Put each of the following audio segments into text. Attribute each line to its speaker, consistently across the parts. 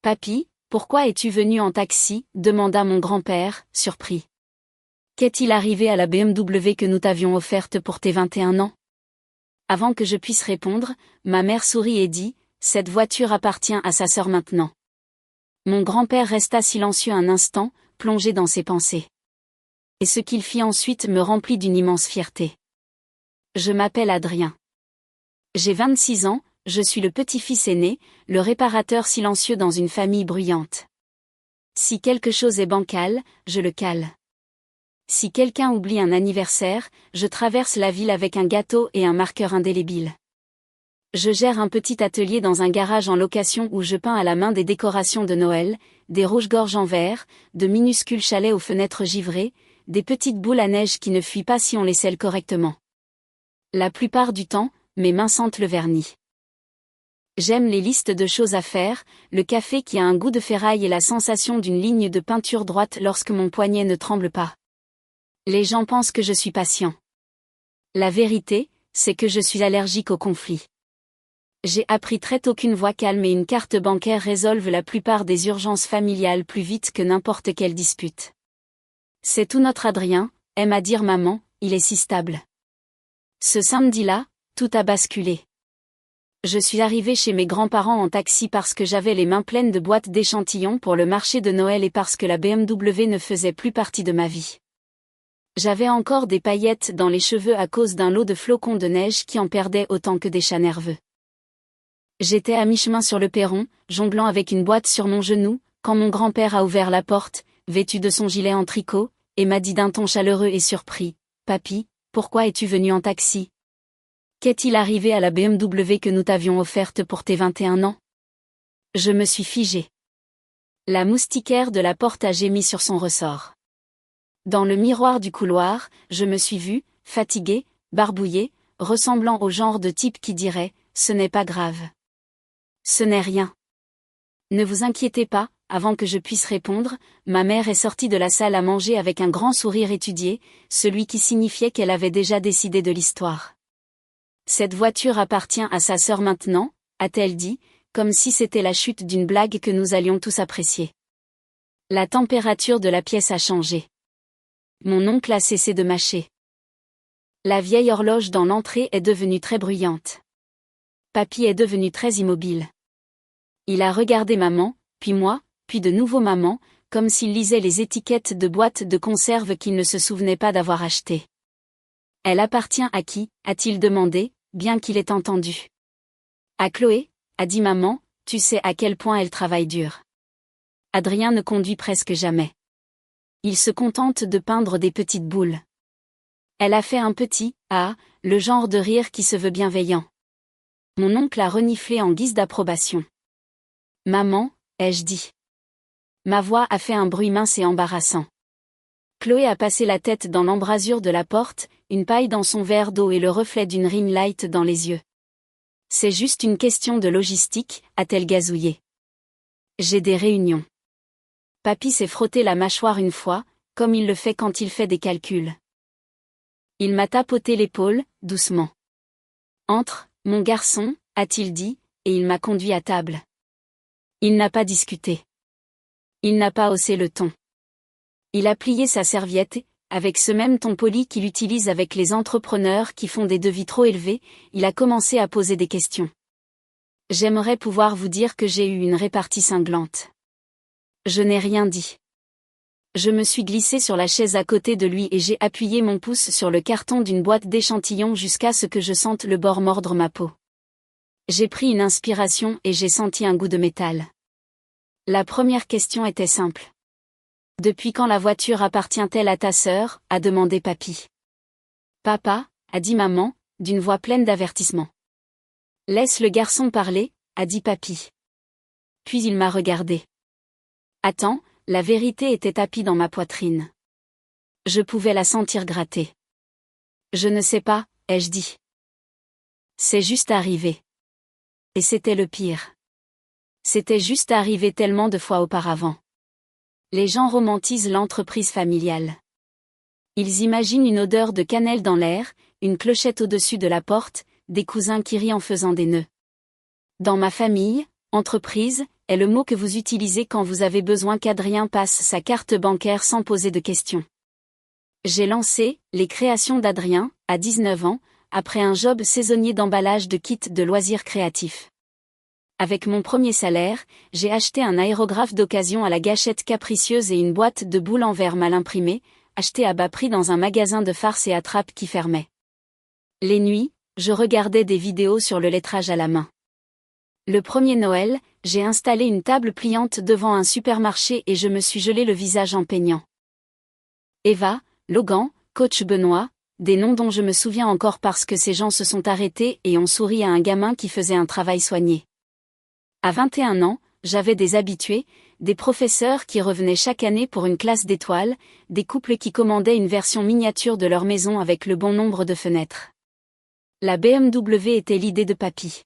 Speaker 1: Papy, pourquoi es-tu venu en taxi demanda mon grand-père, surpris. Qu'est-il arrivé à la BMW que nous t'avions offerte pour tes 21 ans? Avant que je puisse répondre, ma mère sourit et dit, cette voiture appartient à sa sœur maintenant. Mon grand-père resta silencieux un instant, plongé dans ses pensées. Et ce qu'il fit ensuite me remplit d'une immense fierté. Je m'appelle Adrien. J'ai 26 ans, je suis le petit-fils aîné, le réparateur silencieux dans une famille bruyante. Si quelque chose est bancal, je le cale. Si quelqu'un oublie un anniversaire, je traverse la ville avec un gâteau et un marqueur indélébile. Je gère un petit atelier dans un garage en location où je peins à la main des décorations de Noël, des rouges-gorges en verre, de minuscules chalets aux fenêtres givrées, des petites boules à neige qui ne fuient pas si on les scelle correctement. La plupart du temps, mes mains sentent le vernis. J'aime les listes de choses à faire, le café qui a un goût de ferraille et la sensation d'une ligne de peinture droite lorsque mon poignet ne tremble pas. Les gens pensent que je suis patient. La vérité, c'est que je suis allergique au conflit. J'ai appris très tôt qu'une voix calme et une carte bancaire résolvent la plupart des urgences familiales plus vite que n'importe quelle dispute. C'est tout notre Adrien, aime à dire maman, il est si stable. Ce samedi-là, tout a basculé. Je suis arrivée chez mes grands-parents en taxi parce que j'avais les mains pleines de boîtes d'échantillons pour le marché de Noël et parce que la BMW ne faisait plus partie de ma vie. J'avais encore des paillettes dans les cheveux à cause d'un lot de flocons de neige qui en perdaient autant que des chats nerveux. J'étais à mi-chemin sur le perron, jonglant avec une boîte sur mon genou, quand mon grand-père a ouvert la porte, vêtu de son gilet en tricot, et m'a dit d'un ton chaleureux et surpris, « Papy, pourquoi es-tu venu en taxi? Qu'est-il arrivé à la BMW que nous t'avions offerte pour tes 21 ans ?» Je me suis figée. La moustiquaire de la porte a gémi sur son ressort. Dans le miroir du couloir, je me suis vue, fatiguée, barbouillée, ressemblant au genre de type qui dirait « Ce n'est pas grave. Ce n'est rien. » Ne vous inquiétez pas, avant que je puisse répondre, ma mère est sortie de la salle à manger avec un grand sourire étudié, celui qui signifiait qu'elle avait déjà décidé de l'histoire. Cette voiture appartient à sa sœur maintenant, a-t-elle dit, comme si c'était la chute d'une blague que nous allions tous apprécier. La température de la pièce a changé. Mon oncle a cessé de mâcher. La vieille horloge dans l'entrée est devenue très bruyante. Papy est devenu très immobile. Il a regardé maman, puis moi, puis de nouveau maman, comme s'il lisait les étiquettes de boîtes de conserve qu'il ne se souvenait pas d'avoir achetées. Elle appartient à qui, a-t-il demandé, bien qu'il ait entendu. À Chloé, a dit maman, tu sais à quel point elle travaille dur. Adrien ne conduit presque jamais. Il se contente de peindre des petites boules. Elle a fait un petit « ah », le genre de rire qui se veut bienveillant. Mon oncle a reniflé en guise d'approbation. Maman, ai-je dit. Ma voix a fait un bruit mince et embarrassant. Chloé a passé la tête dans l'embrasure de la porte, une paille dans son verre d'eau et le reflet d'une ring light dans les yeux. C'est juste une question de logistique, a-t-elle gazouillé. J'ai des réunions. Papy s'est frotté la mâchoire une fois, comme il le fait quand il fait des calculs. Il m'a tapoté l'épaule, doucement. Entre, mon garçon, a-t-il dit, et il m'a conduit à table. Il n'a pas discuté. Il n'a pas haussé le ton. Il a plié sa serviette, avec ce même ton poli qu'il utilise avec les entrepreneurs qui font des devis trop élevés, il a commencé à poser des questions. J'aimerais pouvoir vous dire que j'ai eu une répartie cinglante. Je n'ai rien dit. Je me suis glissée sur la chaise à côté de lui et j'ai appuyé mon pouce sur le carton d'une boîte d'échantillons jusqu'à ce que je sente le bord mordre ma peau. J'ai pris une inspiration et j'ai senti un goût de métal. La première question était simple. Depuis quand la voiture appartient-elle à ta sœur, a demandé Papy. Papa, a dit maman, d'une voix pleine d'avertissement. Laisse le garçon parler, a dit Papy. Puis il m'a regardé. Attends, la vérité était tapie dans ma poitrine. Je pouvais la sentir gratter. Je ne sais pas, ai-je dit. C'est juste arrivé. Et c'était le pire. C'était juste arrivé tellement de fois auparavant. Les gens romantisent l'entreprise familiale. Ils imaginent une odeur de cannelle dans l'air, une clochette au-dessus de la porte, des cousins qui rient en faisant des nœuds. Dans ma famille, entreprise est le mot que vous utilisez quand vous avez besoin qu'Adrien passe sa carte bancaire sans poser de questions. J'ai lancé les créations d'Adrien, à 19 ans, après un job saisonnier d'emballage de kits de loisirs créatifs. Avec mon premier salaire, j'ai acheté un aérographe d'occasion à la gâchette capricieuse et une boîte de boules en verre mal imprimée, achetée à bas prix dans un magasin de farces et attrapes qui fermait. Les nuits, je regardais des vidéos sur le lettrage à la main. Le premier Noël, j'ai installé une table pliante devant un supermarché et je me suis gelé le visage en peignant. Eva, Logan, Coach Benoît, des noms dont je me souviens encore parce que ces gens se sont arrêtés et ont souri à un gamin qui faisait un travail soigné. À 21 ans, j'avais des habitués, des professeurs qui revenaient chaque année pour une classe d'étoiles, des couples qui commandaient une version miniature de leur maison avec le bon nombre de fenêtres. La BMW était l'idée de papy.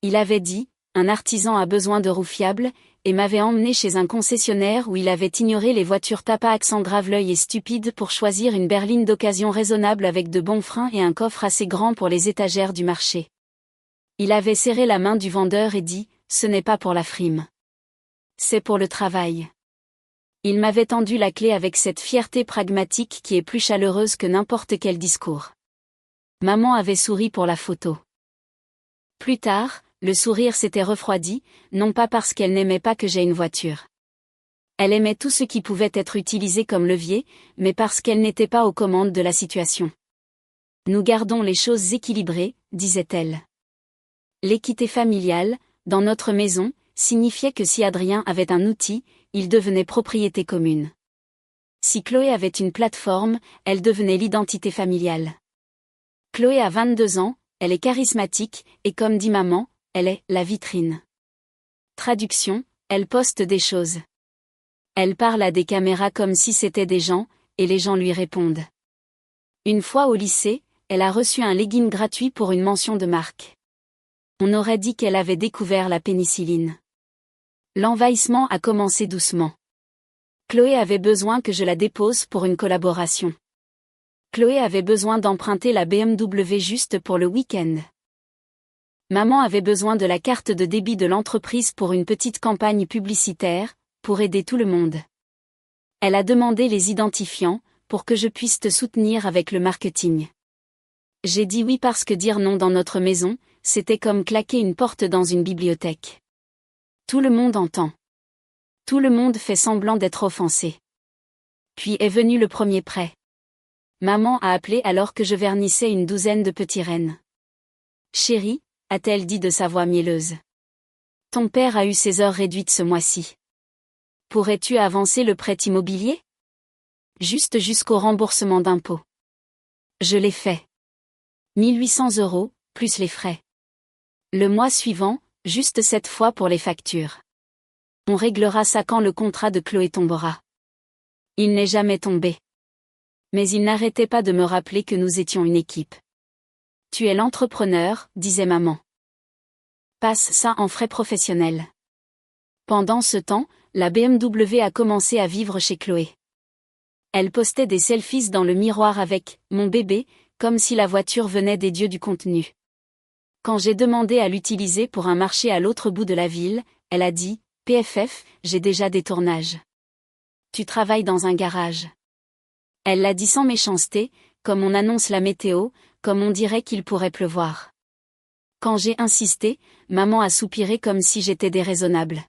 Speaker 1: Il avait dit, un artisan a besoin de roues fiables, et m'avait emmené chez un concessionnaire où il avait ignoré les voitures tapa accent grave l'œil et stupide pour choisir une berline d'occasion raisonnable avec de bons freins et un coffre assez grand pour les étagères du marché. Il avait serré la main du vendeur et dit, ce n'est pas pour la frime. C'est pour le travail. Il m'avait tendu la clé avec cette fierté pragmatique qui est plus chaleureuse que n'importe quel discours. Maman avait souri pour la photo. Plus tard, le sourire s'était refroidi, non pas parce qu'elle n'aimait pas que j'aie une voiture. Elle aimait tout ce qui pouvait être utilisé comme levier, mais parce qu'elle n'était pas aux commandes de la situation. Nous gardons les choses équilibrées, disait-elle. L'équité familiale, dans notre maison, signifiait que si Adrien avait un outil, il devenait propriété commune. Si Chloé avait une plateforme, elle devenait l'identité familiale. Chloé a 22 ans, elle est charismatique, et comme dit maman, elle est la vitrine. Traduction, elle poste des choses. Elle parle à des caméras comme si c'était des gens, et les gens lui répondent. Une fois au lycée, elle a reçu un legging gratuit pour une mention de marque. On aurait dit qu'elle avait découvert la pénicilline. L'envahissement a commencé doucement. Chloé avait besoin que je la dépose pour une collaboration. Chloé avait besoin d'emprunter la BMW juste pour le week-end. Maman avait besoin de la carte de débit de l'entreprise pour une petite campagne publicitaire, pour aider tout le monde. Elle a demandé les identifiants, pour que je puisse te soutenir avec le marketing. J'ai dit oui parce que dire non dans notre maison, c'était comme claquer une porte dans une bibliothèque. Tout le monde entend. Tout le monde fait semblant d'être offensé. Puis est venu le premier prêt. Maman a appelé alors que je vernissais une douzaine de petits rennes. Chérie, a-t-elle dit de sa voix mielleuse. Ton père a eu ses heures réduites ce mois-ci. Pourrais-tu avancer le prêt immobilier? Juste jusqu'au remboursement d'impôts. Je l'ai fait. 1800 €, plus les frais. Le mois suivant, juste cette fois pour les factures. On réglera ça quand le contrat de Chloé tombera. Il n'est jamais tombé. Mais il n'arrêtait pas de me rappeler que nous étions une équipe. Tu es l'entrepreneur, disait maman. Passe ça en frais professionnels. Pendant ce temps, la BMW a commencé à vivre chez Chloé. Elle postait des selfies dans le miroir avec « mon bébé », comme si la voiture venait des dieux du contenu. Quand j'ai demandé à l'utiliser pour un marché à l'autre bout de la ville, elle a dit « PFF, j'ai déjà des tournages. Tu travailles dans un garage. » Elle l'a dit sans méchanceté, comme on annonce la météo, comme on dirait qu'il pourrait pleuvoir. Quand j'ai insisté, maman a soupiré comme si j'étais déraisonnable.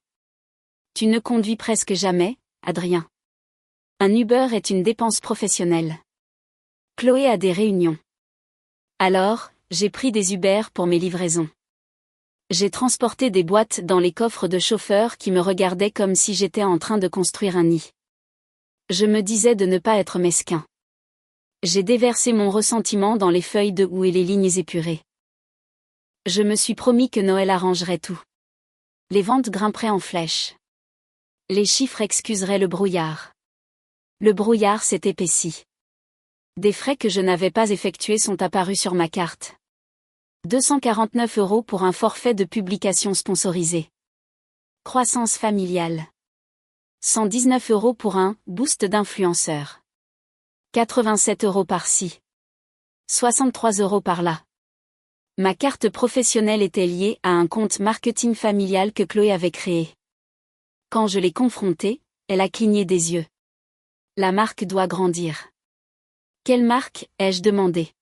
Speaker 1: Tu ne conduis presque jamais, Adrien. Un Uber est une dépense professionnelle. Chloé a des réunions. Alors, j'ai pris des Uber pour mes livraisons. J'ai transporté des boîtes dans les coffres de chauffeurs qui me regardaient comme si j'étais en train de construire un nid. Je me disais de ne pas être mesquin. J'ai déversé mon ressentiment dans les feuilles de houx et les lignes épurées. Je me suis promis que Noël arrangerait tout. Les ventes grimperaient en flèche. Les chiffres excuseraient le brouillard. Le brouillard s'est épaissi. Des frais que je n'avais pas effectués sont apparus sur ma carte. 249 € pour un forfait de publication sponsorisée. Croissance familiale. 119 € pour un boost d'influenceur. 87 € par-ci. 63 € par-là. Ma carte professionnelle était liée à un compte marketing familial que Chloé avait créé. Quand je l'ai confrontée, elle a cligné des yeux. La marque doit grandir. Quelle marque, ai-je demandé.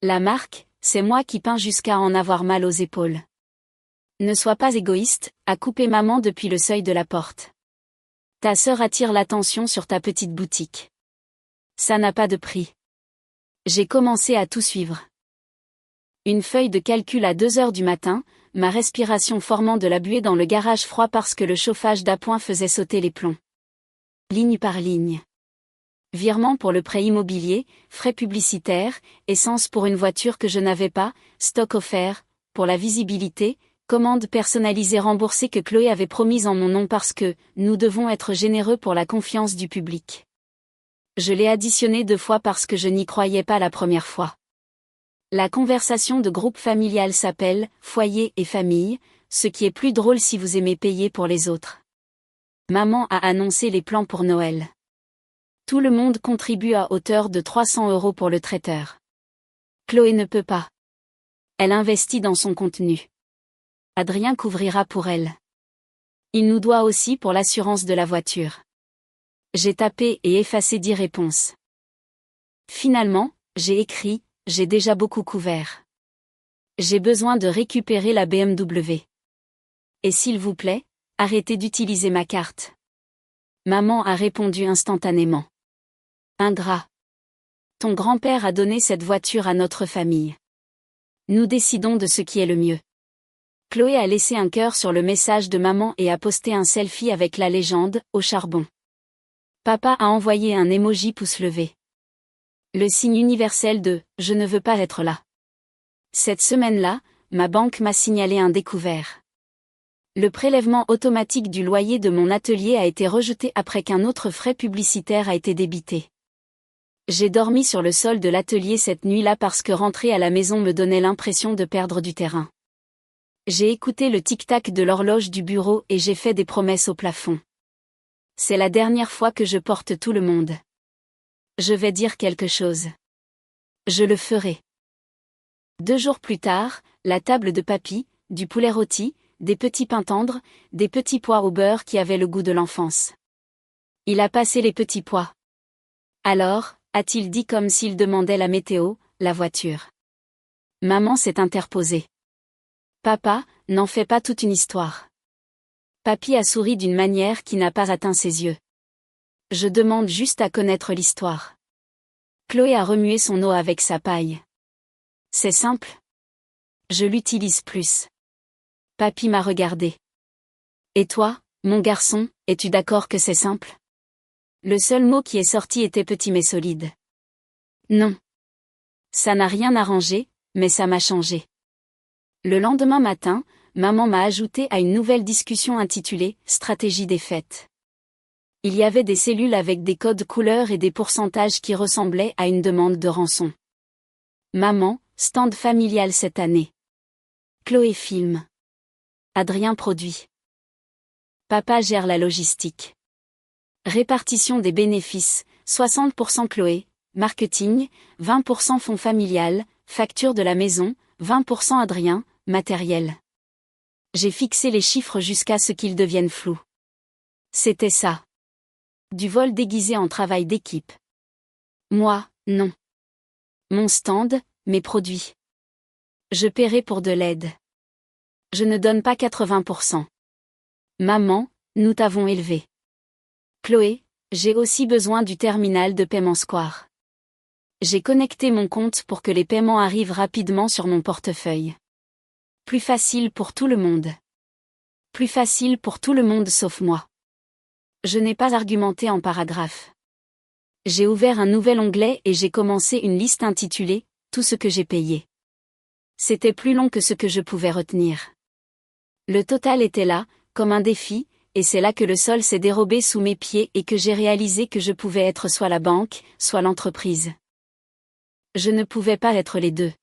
Speaker 1: La marque, c'est moi qui peins jusqu'à en avoir mal aux épaules. Ne sois pas égoïste, a coupé maman depuis le seuil de la porte. Ta sœur attire l'attention sur ta petite boutique. Ça n'a pas de prix. J'ai commencé à tout suivre. Une feuille de calcul à 2 heures du matin, ma respiration formant de la buée dans le garage froid parce que le chauffage d'appoint faisait sauter les plombs. Ligne par ligne. Virement pour le prêt immobilier, frais publicitaires, essence pour une voiture que je n'avais pas, stock offert, pour la visibilité, commande personnalisée remboursée que Chloé avait promise en mon nom parce que, nous devons être généreux pour la confiance du public. Je l'ai additionné 2 fois parce que je n'y croyais pas la première fois. La conversation de groupe familial s'appelle « Foyer et famille », ce qui est plus drôle si vous aimez payer pour les autres. Maman a annoncé les plans pour Noël. Tout le monde contribue à hauteur de 300 € pour le traiteur. Chloé ne peut pas. Elle investit dans son contenu. Adrien couvrira pour elle. Il nous doit aussi pour l'assurance de la voiture. J'ai tapé et effacé 10 réponses. Finalement, j'ai écrit, j'ai déjà beaucoup couvert. J'ai besoin de récupérer la BMW. Et s'il vous plaît, arrêtez d'utiliser ma carte. Maman a répondu instantanément. Ingrat. Ton grand-père a donné cette voiture à notre famille. Nous décidons de ce qui est le mieux. Chloé a laissé un cœur sur le message de maman et a posté un selfie avec la légende « au charbon ». Papa a envoyé un emoji pouce levé. Le signe universel de « je ne veux pas être là ». Cette semaine-là, ma banque m'a signalé un découvert. Le prélèvement automatique du loyer de mon atelier a été rejeté après qu'un autre frais publicitaire a été débité. J'ai dormi sur le sol de l'atelier cette nuit-là parce que rentrer à la maison me donnait l'impression de perdre du terrain. J'ai écouté le tic-tac de l'horloge du bureau et j'ai fait des promesses au plafond. C'est la dernière fois que je porte tout le monde. Je vais dire quelque chose. Je le ferai. 2 jours plus tard, la table de papy, du poulet rôti, des petits pains tendres, des petits pois au beurre qui avaient le goût de l'enfance. Il a passé les petits pois. Alors, a-t-il dit comme s'il demandait la météo, la voiture. Maman s'est interposée. Papa, n'en fais pas toute une histoire. Papy a souri d'une manière qui n'a pas atteint ses yeux. Je demande juste à connaître l'histoire. Chloé a remué son eau avec sa paille. C'est simple. Je l'utilise plus. Papy m'a regardé. Et toi, mon garçon, es-tu d'accord que c'est simple? Le seul mot qui est sorti était petit mais solide. Non. Ça n'a rien arrangé, mais ça m'a changé. Le lendemain matin, maman m'a ajouté à une nouvelle discussion intitulée « Stratégie des fêtes ». Il y avait des cellules avec des codes couleurs et des pourcentages qui ressemblaient à une demande de rançon. Maman, stand familial cette année. Chloé filme. Adrien produit. Papa gère la logistique. Répartition des bénéfices, 60% Chloé, marketing, 20% fonds familial, facture de la maison, 20% Adrien, matériel. J'ai fixé les chiffres jusqu'à ce qu'ils deviennent flous. C'était ça. Du vol déguisé en travail d'équipe. Moi, non. Mon stand, mes produits. Je paierai pour de l'aide. Je ne donne pas 80%. Maman, nous t'avons élevé. Chloé, j'ai aussi besoin du terminal de paiement Square. J'ai connecté mon compte pour que les paiements arrivent rapidement sur mon portefeuille. Plus facile pour tout le monde. Plus facile pour tout le monde sauf moi. Je n'ai pas argumenté en paragraphe. J'ai ouvert un nouvel onglet et j'ai commencé une liste intitulée « Tout ce que j'ai payé ». C'était plus long que ce que je pouvais retenir. Le total était là, comme un défi, et c'est là que le sol s'est dérobé sous mes pieds et que j'ai réalisé que je pouvais être soit la banque, soit l'entreprise. Je ne pouvais pas être les deux.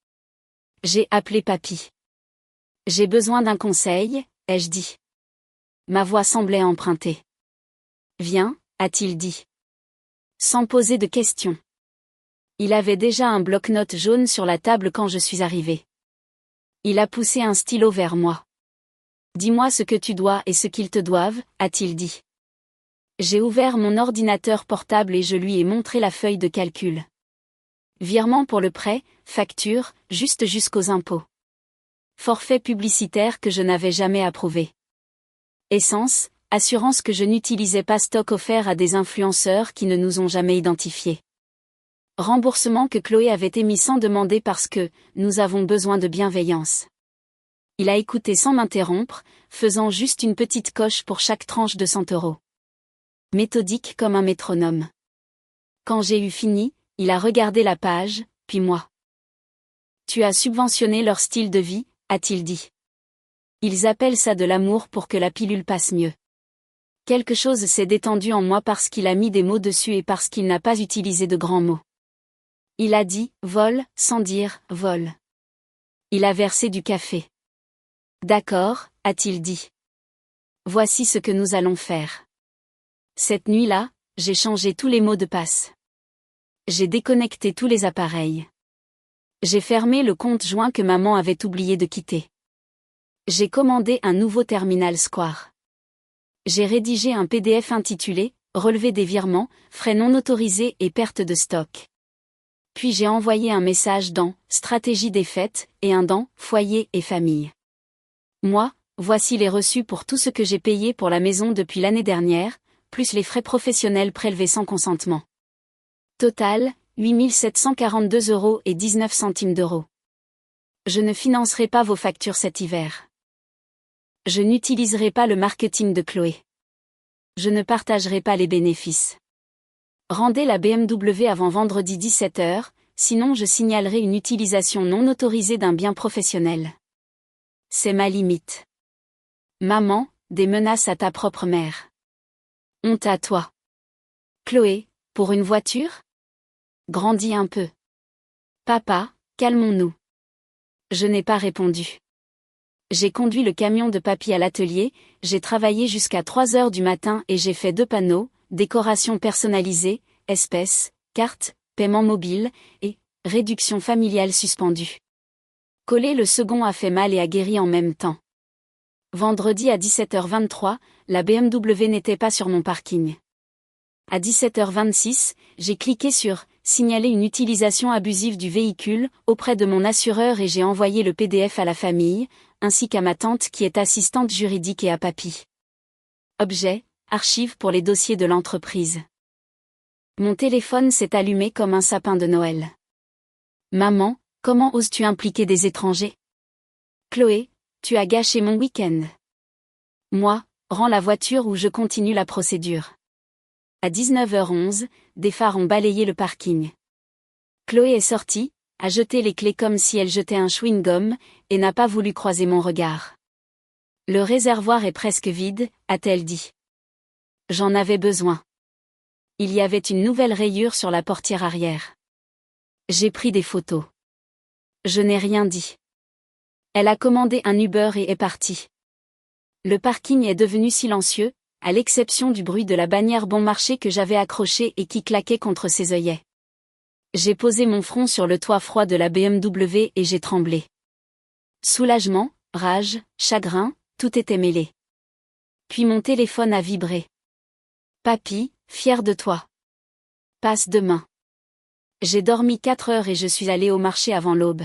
Speaker 1: J'ai appelé papy. J'ai besoin d'un conseil, ai-je dit. Ma voix semblait empruntée. Viens, a-t-il dit. Sans poser de questions. Il avait déjà un bloc-notes jaune sur la table quand je suis arrivée. Il a poussé un stylo vers moi. Dis-moi ce que tu dois et ce qu'ils te doivent, a-t-il dit. J'ai ouvert mon ordinateur portable et je lui ai montré la feuille de calcul. Virement pour le prêt, facture, juste jusqu'aux impôts. Forfait publicitaire que je n'avais jamais approuvé. Essence, assurance que je n'utilisais pas, stock offert à des influenceurs qui ne nous ont jamais identifiés. Remboursement que Chloé avait émis sans demander parce que nous avons besoin de bienveillance. Il a écouté sans m'interrompre, faisant juste une petite coche pour chaque tranche de 100 €. Méthodique comme un métronome. Quand j'ai eu fini, il a regardé la page, puis moi. Tu as subventionné leur style de vie, a-t-il dit. Ils appellent ça de l'amour pour que la pilule passe mieux. Quelque chose s'est détendu en moi parce qu'il a mis des mots dessus et parce qu'il n'a pas utilisé de grands mots. Il a dit « vol » sans dire « vol ». Il a versé du café. D'accord, a-t-il dit. Voici ce que nous allons faire. Cette nuit-là, j'ai changé tous les mots de passe. J'ai déconnecté tous les appareils. J'ai fermé le compte joint que maman avait oublié de quitter. J'ai commandé un nouveau terminal Square. J'ai rédigé un PDF intitulé « Relevé des virements, frais non autorisés et perte de stock ». Puis j'ai envoyé un message dans « Stratégie des fêtes » et un dans « Foyer et famille ». Moi, voici les reçus pour tout ce que j'ai payé pour la maison depuis l'année dernière, plus les frais professionnels prélevés sans consentement. Total, 8 742,19 €. Je ne financerai pas vos factures cet hiver. Je n'utiliserai pas le marketing de Chloé. Je ne partagerai pas les bénéfices. Rendez la BMW avant vendredi 17 h, sinon je signalerai une utilisation non autorisée d'un bien professionnel. C'est ma limite. Maman, des menaces à ta propre mère. Honte à toi. Chloé, pour une voiture ? Grandis un peu. Papa, calmons-nous. Je n'ai pas répondu. J'ai conduit le camion de papy à l'atelier, j'ai travaillé jusqu'à 3 h du matin et j'ai fait 2 panneaux, décoration personnalisée, espèces, carte, paiement mobile, et réduction familiale suspendue. Coller le second a fait mal et a guéri en même temps. Vendredi à 17 h 23, la BMW n'était pas sur mon parking. À 17 h 26, j'ai cliqué sur « Signaler une utilisation abusive du véhicule » auprès de mon assureur et j'ai envoyé le PDF à la famille, ainsi qu'à ma tante qui est assistante juridique et à papy. Objet, archive pour les dossiers de l'entreprise. Mon téléphone s'est allumé comme un sapin de Noël. Maman, comment oses-tu impliquer des étrangers ? Chloé, tu as gâché mon week-end. Moi, rends la voiture ou je continue la procédure. À 19 h 11, des phares ont balayé le parking. Chloé est sortie, a jeté les clés comme si elle jetait un chewing-gum, et n'a pas voulu croiser mon regard. Le réservoir est presque vide, a-t-elle dit. J'en avais besoin. Il y avait une nouvelle rayure sur la portière arrière. J'ai pris des photos. Je n'ai rien dit. Elle a commandé un Uber et est partie. Le parking est devenu silencieux, à l'exception du bruit de la bannière bon marché que j'avais accrochée et qui claquait contre ses œillets. J'ai posé mon front sur le toit froid de la BMW et j'ai tremblé. Soulagement, rage, chagrin, tout était mêlé. Puis mon téléphone a vibré. Papy, fier de toi. Passe demain. J'ai dormi 4 heures et je suis allée au marché avant l'aube.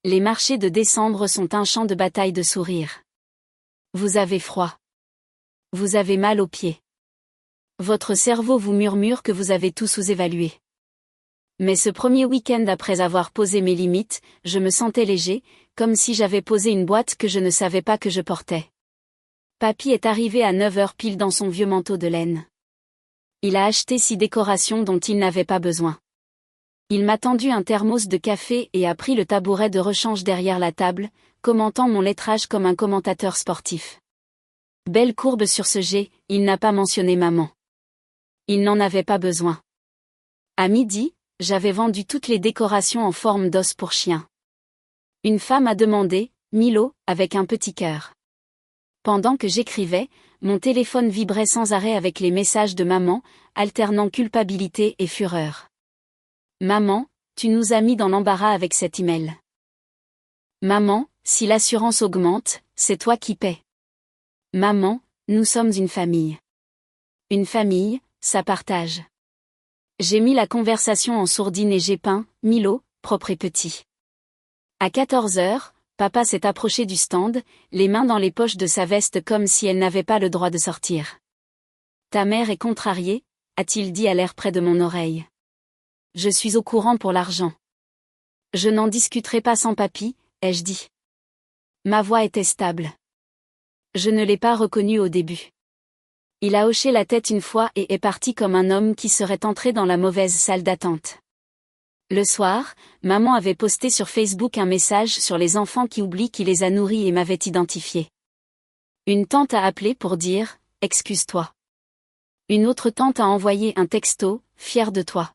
Speaker 1: Les marchés de décembre sont un champ de bataille de sourires. Vous avez froid. Vous avez mal aux pieds. Votre cerveau vous murmure que vous avez tout sous-évalué. Mais ce premier week-end après avoir posé mes limites, je me sentais léger, comme si j'avais posé une boîte que je ne savais pas que je portais. Papy est arrivé à 9 h pile dans son vieux manteau de laine. Il a acheté 6 décorations dont il n'avait pas besoin. Il m'a tendu un thermos de café et a pris le tabouret de rechange derrière la table, commentant mon lettrage comme un commentateur sportif. Belle courbe sur ce jet, il n'a pas mentionné maman. Il n'en avait pas besoin. À midi, j'avais vendu toutes les décorations en forme d'os pour chien. Une femme a demandé, Milo, avec un petit cœur. Pendant que j'écrivais, mon téléphone vibrait sans arrêt avec les messages de maman, alternant culpabilité et fureur. Maman, tu nous as mis dans l'embarras avec cet email. Maman, si l'assurance augmente, c'est toi qui paies. Maman, nous sommes une famille. Une famille, ça partage. J'ai mis la conversation en sourdine et j'ai peint, Milo, propre et petit. À 14 heures, papa s'est approché du stand, les mains dans les poches de sa veste comme si elle n'avait pas le droit de sortir. Ta mère est contrariée, a-t-il dit à l'air près de mon oreille. Je suis au courant pour l'argent. Je n'en discuterai pas sans papy, ai-je dit. Ma voix était stable. Je ne l'ai pas reconnu au début. Il a hoché la tête une fois et est parti comme un homme qui serait entré dans la mauvaise salle d'attente. Le soir, maman avait posté sur Facebook un message sur les enfants qui oublient qui les a nourris et m'avait identifié. Une tante a appelé pour dire « Excuse-toi ». Une autre tante a envoyé un texto « Fière de toi ».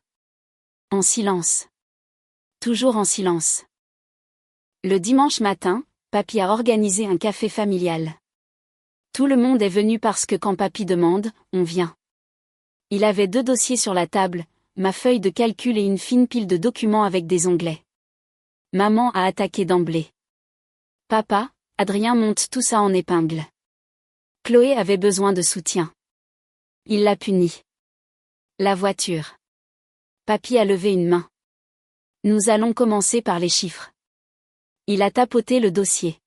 Speaker 1: En silence. Toujours en silence. Le dimanche matin, papy a organisé un café familial. Tout le monde est venu parce que quand papy demande, on vient. Il avait 2 dossiers sur la table, ma feuille de calcul et une fine pile de documents avec des onglets. Maman a attaqué d'emblée. Papa, Adrien monte tout ça en épingle. Chloé avait besoin de soutien. Il l'a puni. La voiture. Papy a levé une main. Nous allons commencer par les chiffres. Il a tapoté le dossier.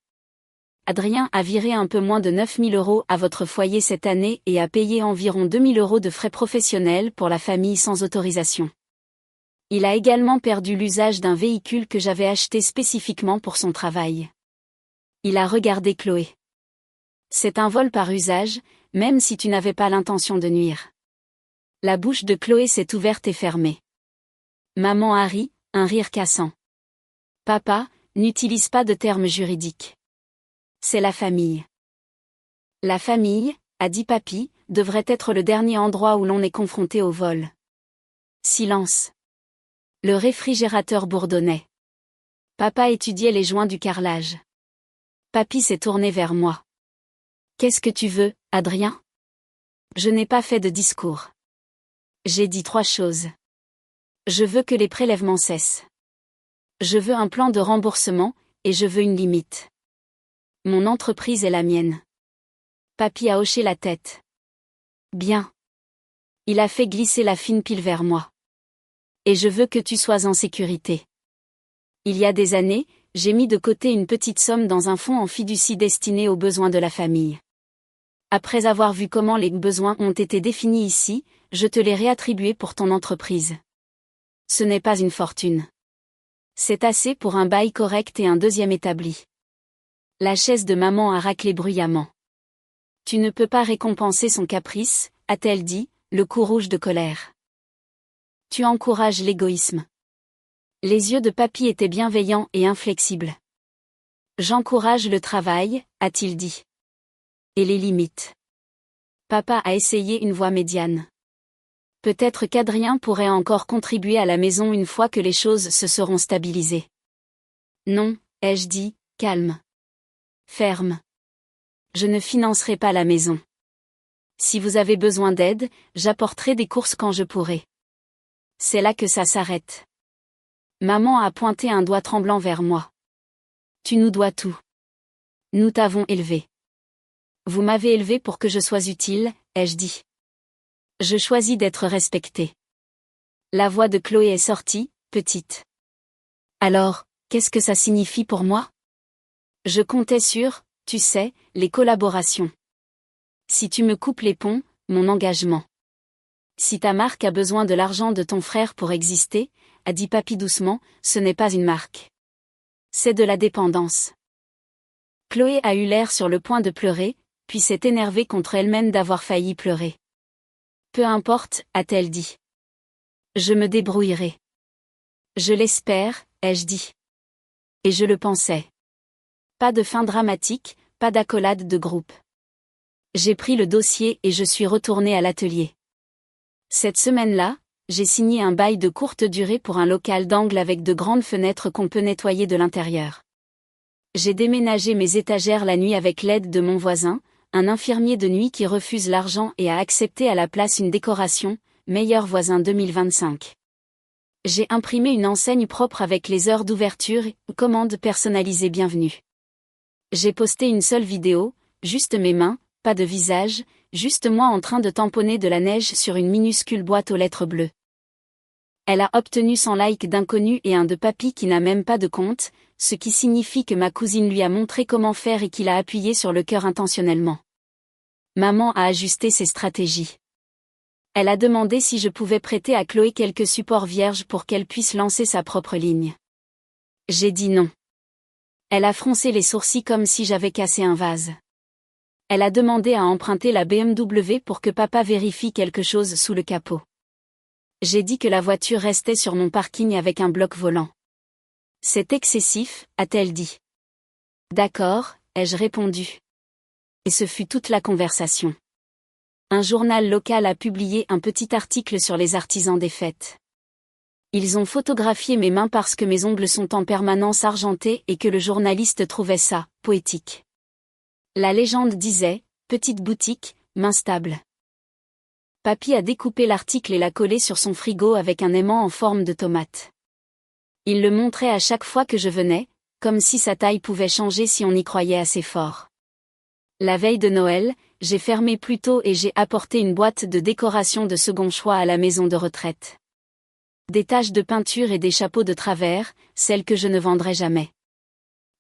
Speaker 1: Adrien a viré un peu moins de 9 000 € à votre foyer cette année et a payé environ 2 000 € de frais professionnels pour la famille sans autorisation. Il a également perdu l'usage d'un véhicule que j'avais acheté spécifiquement pour son travail. Il a regardé Chloé. C'est un vol par usage, même si tu n'avais pas l'intention de nuire. La bouche de Chloé s'est ouverte et fermée. Maman a ri, un rire cassant. Papa, n'utilise pas de termes juridiques. C'est la famille. La famille, a dit papy, devrait être le dernier endroit où l'on est confronté au vol. Silence. Le réfrigérateur bourdonnait. Papa étudiait les joints du carrelage. Papy s'est tourné vers moi. Qu'est-ce que tu veux, Adrien? Je n'ai pas fait de discours. J'ai dit 3 choses. Je veux que les prélèvements cessent. Je veux un plan de remboursement, et je veux une limite. Mon entreprise est la mienne. Papy a hoché la tête. Bien. Il a fait glisser la fine pile vers moi. Et je veux que tu sois en sécurité. Il y a des années, j'ai mis de côté une petite somme dans un fonds en fiducie destiné aux besoins de la famille. Après avoir vu comment les besoins ont été définis ici, je te l'ai réattribué pour ton entreprise. Ce n'est pas une fortune. C'est assez pour un bail correct et un deuxième établi. La chaise de maman a raclé bruyamment. Tu ne peux pas récompenser son caprice, a-t-elle dit, le cou rouge de colère. Tu encourages l'égoïsme. Les yeux de papy étaient bienveillants et inflexibles. J'encourage le travail, a-t-il dit. Et les limites. Papa a essayé une voix médiane. Peut-être qu'Adrien pourrait encore contribuer à la maison une fois que les choses se seront stabilisées. Non, ai-je dit, calme. Ferme. Je ne financerai pas la maison. Si vous avez besoin d'aide, j'apporterai des courses quand je pourrai. C'est là que ça s'arrête. Maman a pointé un doigt tremblant vers moi. Tu nous dois tout. Nous t'avons élevé. Vous m'avez élevé pour que je sois utile, ai-je dit. Je choisis d'être respectée. La voix de Chloé est sortie, petite. Alors, qu'est-ce que ça signifie pour moi? Je comptais sur, tu sais, les collaborations. Si tu me coupes les ponts, mon engagement. Si ta marque a besoin de l'argent de ton frère pour exister, a dit papy doucement, ce n'est pas une marque. C'est de la dépendance. Chloé a eu l'air sur le point de pleurer, puis s'est énervée contre elle-même d'avoir failli pleurer. Peu importe, a-t-elle dit. Je me débrouillerai. Je l'espère, ai-je dit. Et je le pensais. Pas de fin dramatique, pas d'accolade de groupe. J'ai pris le dossier et je suis retournée à l'atelier. Cette semaine-là, j'ai signé un bail de courte durée pour un local d'angle avec de grandes fenêtres qu'on peut nettoyer de l'intérieur. J'ai déménagé mes étagères la nuit avec l'aide de mon voisin, un infirmier de nuit qui refuse l'argent et a accepté à la place une décoration, meilleur voisin 2025. J'ai imprimé une enseigne propre avec les heures d'ouverture et une commande personnalisée bienvenue. J'ai posté une seule vidéo, juste mes mains, pas de visage, juste moi en train de tamponner de la neige sur une minuscule boîte aux lettres bleues. Elle a obtenu 100 likes d'inconnus et un de papy qui n'a même pas de compte, ce qui signifie que ma cousine lui a montré comment faire et qu'il a appuyé sur le cœur intentionnellement. Maman a ajusté ses stratégies. Elle a demandé si je pouvais prêter à Chloé quelques supports vierges pour qu'elle puisse lancer sa propre ligne. J'ai dit non. Elle a froncé les sourcils comme si j'avais cassé un vase. Elle a demandé à emprunter la BMW pour que papa vérifie quelque chose sous le capot. J'ai dit que la voiture restait sur mon parking avec un bloc volant. C'est excessif, a-t-elle dit. D'accord, ai-je répondu. Et ce fut toute la conversation. Un journal local a publié un petit article sur les artisans des fêtes. Ils ont photographié mes mains parce que mes ongles sont en permanence argentés et que le journaliste trouvait ça poétique. La légende disait « Petite boutique, main stable ». Papy a découpé l'article et l'a collé sur son frigo avec un aimant en forme de tomate. Il le montrait à chaque fois que je venais, comme si sa taille pouvait changer si on y croyait assez fort. La veille de Noël, j'ai fermé plus tôt et j'ai apporté une boîte de décoration de second choix à la maison de retraite. Des taches de peinture et des chapeaux de travers, celles que je ne vendrai jamais.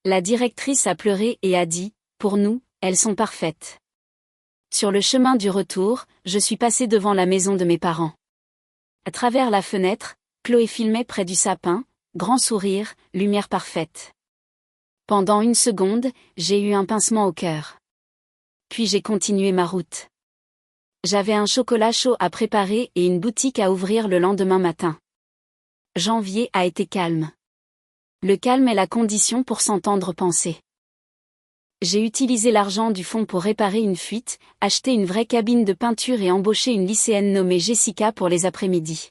Speaker 1: La directrice a pleuré et a dit, pour nous, elles sont parfaites. Sur le chemin du retour, je suis passée devant la maison de mes parents. À travers la fenêtre, Chloé filmait près du sapin, grand sourire, lumière parfaite. Pendant une seconde, j'ai eu un pincement au cœur. Puis j'ai continué ma route. J'avais un chocolat chaud à préparer et une boutique à ouvrir le lendemain matin. Janvier a été calme. Le calme est la condition pour s'entendre penser. J'ai utilisé l'argent du fonds pour réparer une fuite, acheter une vraie cabine de peinture et embaucher une lycéenne nommée Jessica pour les après-midi.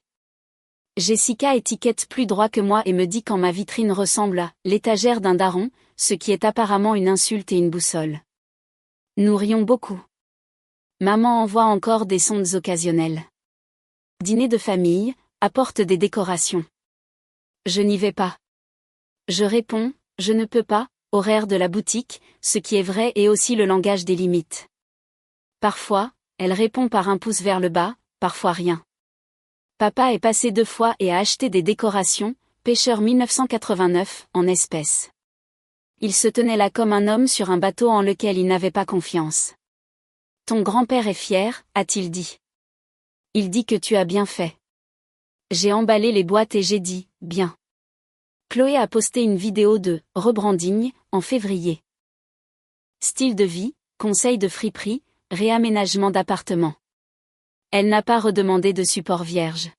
Speaker 1: Jessica étiquette plus droit que moi et me dit quand ma vitrine ressemble à l'étagère d'un daron, ce qui est apparemment une insulte et une boussole. Nous rions beaucoup. Maman envoie encore des sondes occasionnelles. Dîner de famille, apporte des décorations. Je n'y vais pas. Je réponds, je ne peux pas, horaire de la boutique, ce qui est vrai et aussi le langage des limites. Parfois, elle répond par un pouce vers le bas, parfois rien. Papa est passé 2 fois et a acheté des décorations, pêcheur 1989, en espèces. Il se tenait là comme un homme sur un bateau en lequel il n'avait pas confiance. Ton grand-père est fier, a-t-il dit. Il dit que tu as bien fait. J'ai emballé les boîtes et j'ai dit, bien. Chloé a posté une vidéo de « rebranding » en février. Style de vie, conseil de friperie, réaménagement d'appartement. Elle n'a pas redemandé de support vierge.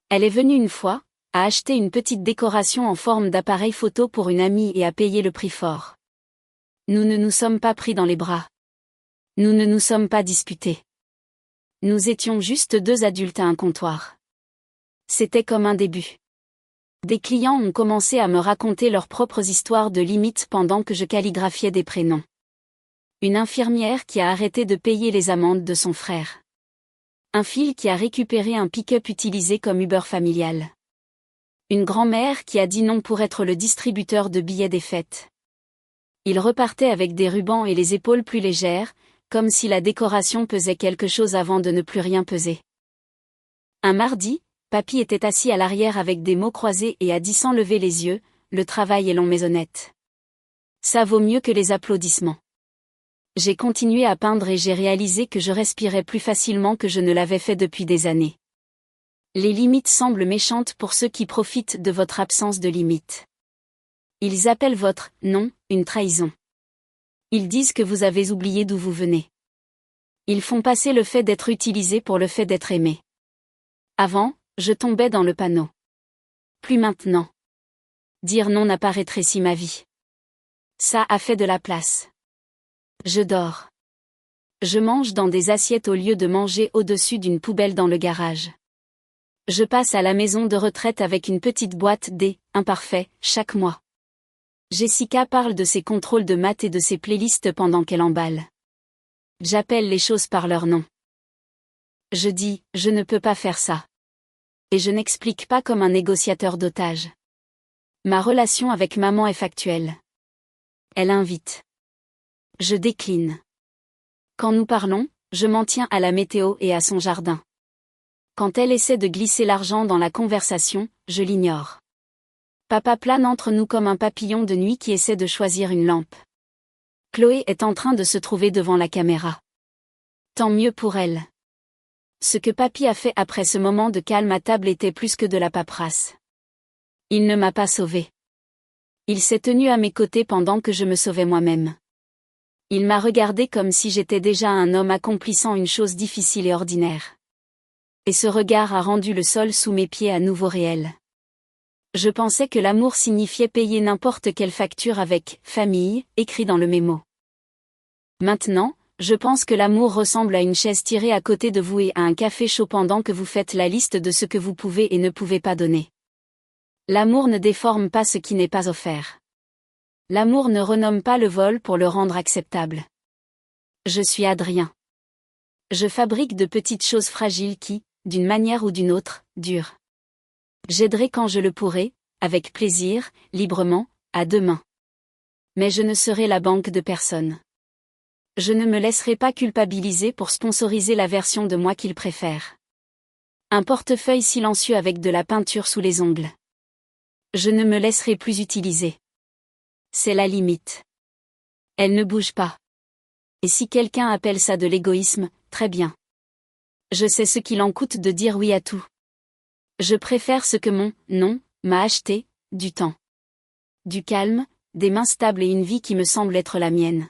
Speaker 1: Elle est venue une fois, a acheté une petite décoration en forme d'appareil photo pour une amie et a payé le prix fort. Nous ne nous sommes pas pris dans les bras. Nous ne nous sommes pas disputés. Nous étions juste 2 adultes à un comptoir. C'était comme un début. Des clients ont commencé à me raconter leurs propres histoires de limites pendant que je calligraphiais des prénoms. Une infirmière qui a arrêté de payer les amendes de son frère. Un fil qui a récupéré un pick-up utilisé comme Uber familial. Une grand-mère qui a dit non pour être le distributeur de billets des fêtes. Il repartait avec des rubans et les épaules plus légères, comme si la décoration pesait quelque chose avant de ne plus rien peser. Un mardi, papy était assis à l'arrière avec des mots croisés et a dit sans lever les yeux, le travail est long maisonnette. Ça vaut mieux que les applaudissements. J'ai continué à peindre et j'ai réalisé que je respirais plus facilement que je ne l'avais fait depuis des années. Les limites semblent méchantes pour ceux qui profitent de votre absence de limites. Ils appellent votre « non » une trahison. Ils disent que vous avez oublié d'où vous venez. Ils font passer le fait d'être utilisé pour le fait d'être aimé. Avant, je tombais dans le panneau. Plus maintenant. Dire non n'a pas rétréci ma vie. Ça a fait de la place. Je dors. Je mange dans des assiettes au lieu de manger au-dessus d'une poubelle dans le garage. Je passe à la maison de retraite avec une petite boîte des « imparfaits » chaque mois. Jessica parle de ses contrôles de maths et de ses playlists pendant qu'elle emballe. J'appelle les choses par leur nom. Je dis « je ne peux pas faire ça ». Et je n'explique pas comme un négociateur d'otages. Ma relation avec maman est factuelle. Elle invite. Je décline. Quand nous parlons, je m'en tiens à la météo et à son jardin. Quand elle essaie de glisser l'argent dans la conversation, je l'ignore. Papa plane entre nous comme un papillon de nuit qui essaie de choisir une lampe. Chloé est en train de se trouver devant la caméra. Tant mieux pour elle. Ce que papy a fait après ce moment de calme à table était plus que de la paperasse. Il ne m'a pas sauvée. Il s'est tenu à mes côtés pendant que je me sauvais moi-même. Il m'a regardé comme si j'étais déjà un homme accomplissant une chose difficile et ordinaire. Et ce regard a rendu le sol sous mes pieds à nouveau réel. Je pensais que l'amour signifiait payer n'importe quelle facture avec « famille » écrit dans le mémo. Maintenant, je pense que l'amour ressemble à une chaise tirée à côté de vous et à un café chaud pendant que vous faites la liste de ce que vous pouvez et ne pouvez pas donner. L'amour ne déforme pas ce qui n'est pas offert. L'amour ne renomme pas le vol pour le rendre acceptable. Je suis Adrien. Je fabrique de petites choses fragiles qui, d'une manière ou d'une autre, durent. J'aiderai quand je le pourrai, avec plaisir, librement, à deux mains. Mais je ne serai la banque de personne. Je ne me laisserai pas culpabiliser pour sponsoriser la version de moi qu'il préfère. Un portefeuille silencieux avec de la peinture sous les ongles. Je ne me laisserai plus utiliser. C'est la limite. Elle ne bouge pas. Et si quelqu'un appelle ça de l'égoïsme, très bien. Je sais ce qu'il en coûte de dire oui à tout. Je préfère ce que mon « non » m'a acheté, du temps. Du calme, des mains stables et une vie qui me semble être la mienne.